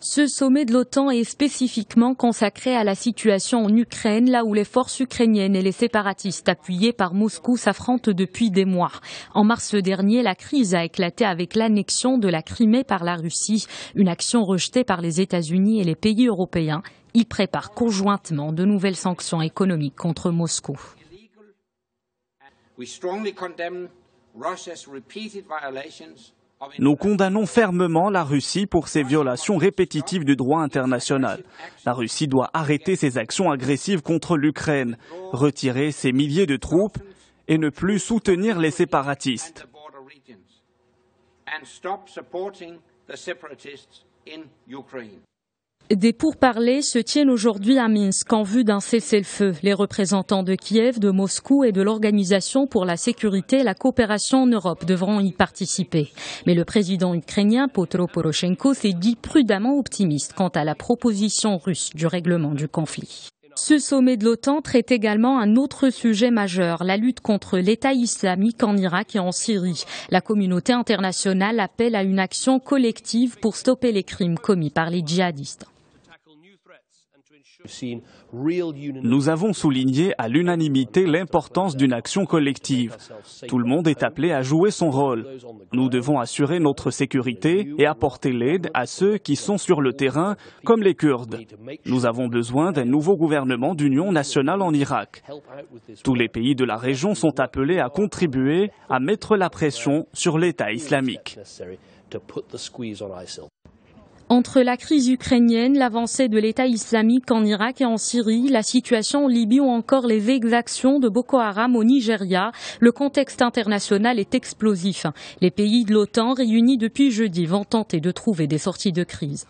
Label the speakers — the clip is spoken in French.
Speaker 1: Ce sommet de l'OTAN est spécifiquement consacré à la situation en Ukraine, là où les forces ukrainiennes et les séparatistes appuyés par Moscou s'affrontent depuis des mois. En mars dernier, la crise a éclaté avec l'annexion de la Crimée par la Russie, une action rejetée par les États-Unis et les pays européens. Ils préparent conjointement de nouvelles sanctions économiques contre Moscou.
Speaker 2: Nous condamnons fermement la Russie pour ses violations répétitives du droit international. La Russie doit arrêter ses actions agressives contre l'Ukraine, retirer ses milliers de troupes et ne plus soutenir les séparatistes.
Speaker 1: Des pourparlers se tiennent aujourd'hui à Minsk en vue d'un cessez-le-feu. Les représentants de Kiev, de Moscou et de l'Organisation pour la sécurité et la coopération en Europe devront y participer. Mais le président ukrainien Petro Poroshenko s'est dit prudemment optimiste quant à la proposition russe du règlement du conflit. Ce sommet de l'OTAN traite également un autre sujet majeur, la lutte contre l'État islamique en Irak et en Syrie. La communauté internationale appelle à une action collective pour stopper les crimes commis par les djihadistes.
Speaker 2: Nous avons souligné à l'unanimité l'importance d'une action collective. Tout le monde est appelé à jouer son rôle. Nous devons assurer notre sécurité et apporter l'aide à ceux qui sont sur le terrain, comme les Kurdes. Nous avons besoin d'un nouveau gouvernement d'union nationale en Irak. Tous les pays de la région sont appelés à contribuer à mettre la pression sur l'État islamique.
Speaker 1: Entre la crise ukrainienne, l'avancée de l'État islamique en Irak et en Syrie, la situation en Libye ou encore les exactions de Boko Haram au Nigeria, le contexte international est explosif. Les pays de l'OTAN réunis depuis jeudi vont tenter de trouver des sorties de crise.